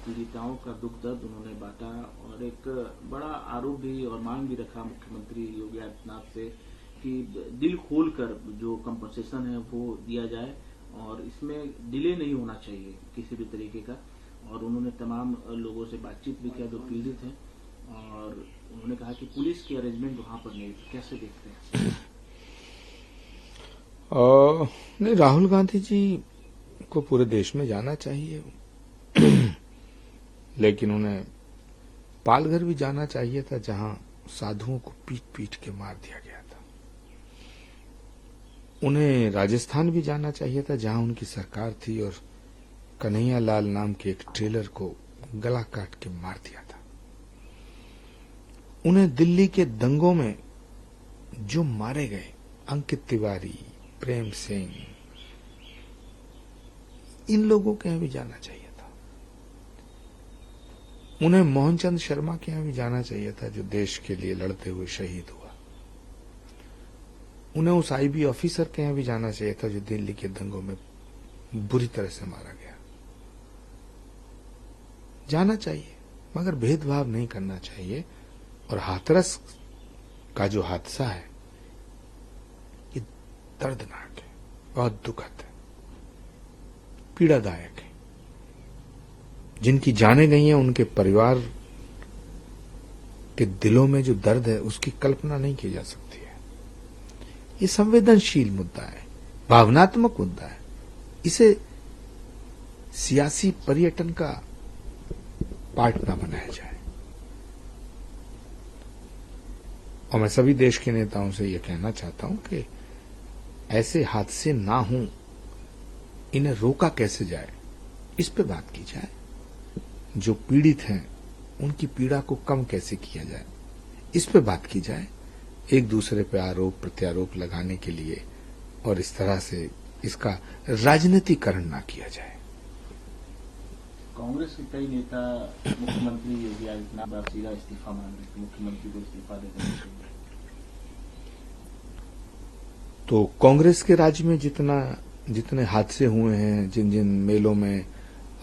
पीड़िताओं का दुख दर्द उन्होंने बांटा और एक बड़ा आरोप भी और मांग भी रखा मुख्यमंत्री योगी आदित्यनाथ से कि दिल खोलकर जो कंपनसेशन है वो दिया जाए और इसमें डिले नहीं होना चाहिए किसी भी तरीके का। और उन्होंने तमाम लोगों से बातचीत भी किया जो पीड़ित हैं और उन्होंने कहा कि पुलिस की अरेंजमेंट वहां पर नहीं थी। कैसे देखते हैं? नहीं, राहुल गांधी जी को पूरे देश में जाना चाहिए लेकिन उन्हें पालघर भी जाना चाहिए था जहां साधुओं को पीट पीट के मार दिया गया था। उन्हें राजस्थान भी जाना चाहिए था जहां उनकी सरकार थी और कन्हैया लाल नाम के एक ट्रेलर को गला काट के मार दिया था। उन्हें दिल्ली के दंगों में जो मारे गए अंकित तिवारी, प्रेम सिंह, इन लोगों के यहां भी जाना चाहिए था। उन्हें मोहनचंद शर्मा के यहां भी जाना चाहिए था जो देश के लिए लड़ते हुए शहीद हुआ। उन्हें उस आईबी ऑफिसर के यहां भी जाना चाहिए था जो दिल्ली के दंगों में बुरी तरह से मारा गया। जाना चाहिए मगर भेदभाव नहीं करना चाहिए। और हाथरस का जो हादसा है ये दर्दनाक है, बहुत दुखद है, पीड़ादायक है। जिनकी जानें गई हैं उनके परिवार के दिलों में जो दर्द है उसकी कल्पना नहीं की जा सकती है। ये संवेदनशील मुद्दा है, भावनात्मक मुद्दा है। इसे सियासी पर्यटन का पार्ट न बनाया जाए। और मैं सभी देश के नेताओं से यह कहना चाहता हूं कि ऐसे हादसे ना हों, इन्हें रोका कैसे जाए इस पे बात की जाए। जो पीड़ित हैं उनकी पीड़ा को कम कैसे किया जाए इस पे बात की जाए। एक दूसरे पे आरोप प्रत्यारोप लगाने के लिए और इस तरह से इसका राजनीतिकरण ना किया जाए। कांग्रेस के कई नेता मुख्यमंत्री योगी आदित्यनाथ सीधा इस्तीफा मांग रहे थे, मुख्यमंत्री को इस्तीफा दे देना चाहिए। तो कांग्रेस के राज्य में जितने हादसे हुए हैं, जिन जिन मेलों में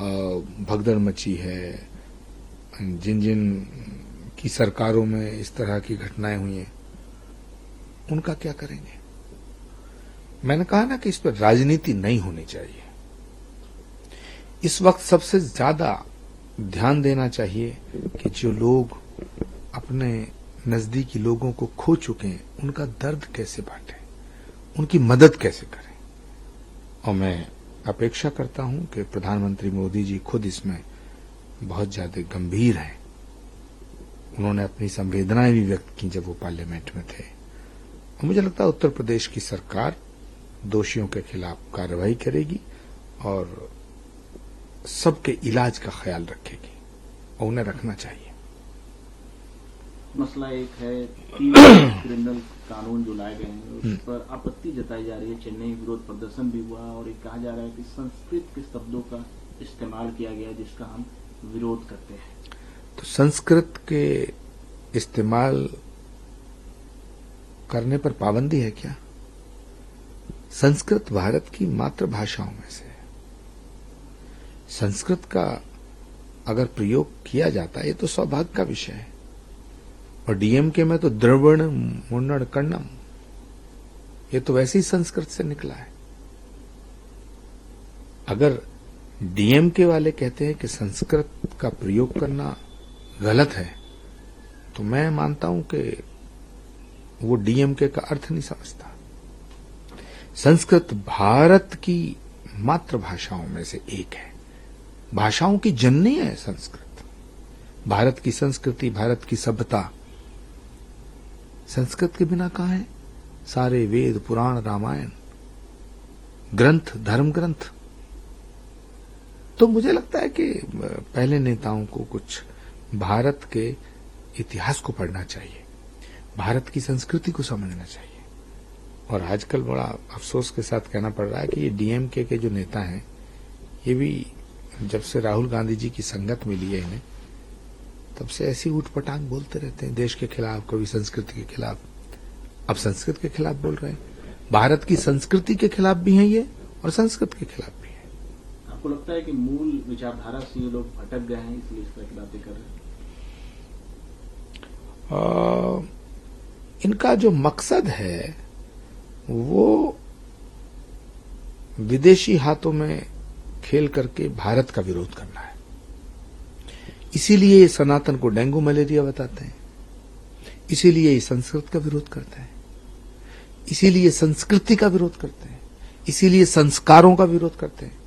भगदड़ मची है, जिन जिन की सरकारों में इस तरह की घटनाएं हुई हैं, उनका क्या करेंगे? मैंने कहा ना कि इस पर राजनीति नहीं होनी चाहिए। इस वक्त सबसे ज्यादा ध्यान देना चाहिए कि जो लोग अपने नजदीकी लोगों को खो चुके हैं उनका दर्द कैसे बांटें, उनकी मदद कैसे करें। और मैं अपेक्षा करता हूं कि प्रधानमंत्री मोदी जी खुद इसमें बहुत ज्यादा गंभीर हैं। उन्होंने अपनी संवेदनाएं भी व्यक्त की जब वो पार्लियामेंट में थे। और मुझे लगता है उत्तर प्रदेश की सरकार दोषियों के खिलाफ कार्रवाई करेगी और सबके इलाज का ख्याल रखेगी और उन्हें रखना चाहिए। मसला एक है क्रिमिनल कानून जो लाए गए हैं उस पर आपत्ति जताई जा रही है। चेन्नई विरोध प्रदर्शन भी हुआ और ये कहा जा रहा है कि संस्कृत के शब्दों का इस्तेमाल किया गया जिसका हम विरोध करते हैं। तो संस्कृत के इस्तेमाल करने पर पाबंदी है क्या? संस्कृत भारत की मातृभाषाओं में से है। संस्कृत का अगर प्रयोग किया जाता है ये तो सौभाग्य का विषय है। और डीएमके में तो द्रविड़ मुन्नड़ कन्नम, ये तो वैसे ही संस्कृत से निकला है। अगर डीएमके वाले कहते हैं कि संस्कृत का प्रयोग करना गलत है तो मैं मानता हूं कि वो डीएमके का अर्थ नहीं समझता। संस्कृत भारत की मातृभाषाओं में से एक है, भाषाओं की जननी है संस्कृत। भारत की संस्कृति, भारत की सभ्यता संस्कृत के बिना कहां है? सारे वेद, पुराण, रामायण, ग्रंथ, धर्म ग्रंथ। तो मुझे लगता है कि पहले नेताओं को कुछ भारत के इतिहास को पढ़ना चाहिए, भारत की संस्कृति को समझना चाहिए। और आजकल बड़ा अफसोस के साथ कहना पड़ रहा है कि ये डीएमके के जो नेता हैं ये भी जब से राहुल गांधी जी की संगत मिली है इन्हें तब से ऐसी ऊटपटांग बोलते रहते हैं, देश के खिलाफ, कभी संस्कृति के खिलाफ। अब संस्कृत के खिलाफ बोल रहे हैं। भारत की संस्कृति के खिलाफ भी हैं ये और संस्कृत के खिलाफ भी हैं। आपको लगता है कि मूल विचारधारा से ये लोग भटक गए हैं इसलिए इस तरह की बातें कर रहे हैं? इनका जो मकसद है वो विदेशी हाथों में खेल करके भारत का विरोध करना है। इसीलिए ये सनातन को डेंगू मलेरिया बताते हैं, इसीलिए ये संस्कृत का विरोध करते हैं, इसीलिए संस्कृति का विरोध करते हैं, इसीलिए संस्कारों का विरोध करते हैं।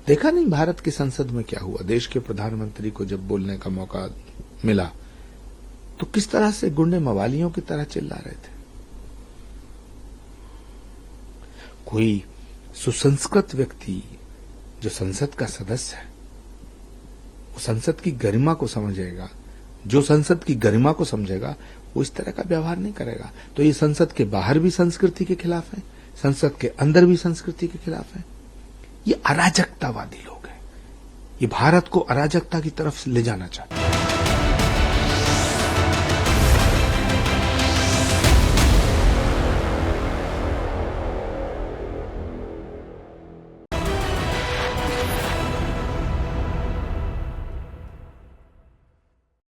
देखा नहीं भारत की संसद में क्या हुआ? देश के प्रधानमंत्री को जब बोलने का मौका मिला तो किस तरह से गुंडे मवालियों की तरह चिल्ला रहे थे। कोई सुसंस्कृत व्यक्ति जो संसद का सदस्य है वो संसद की गरिमा को समझेगा, जो संसद की गरिमा को समझेगा वो इस तरह का व्यवहार नहीं करेगा। तो ये संसद के बाहर भी संस्कृति के खिलाफ है, संसद के अंदर भी संस्कृति के खिलाफ है। ये अराजकतावादी लोग हैं, ये भारत को अराजकता की तरफ ले जाना चाहते हैं।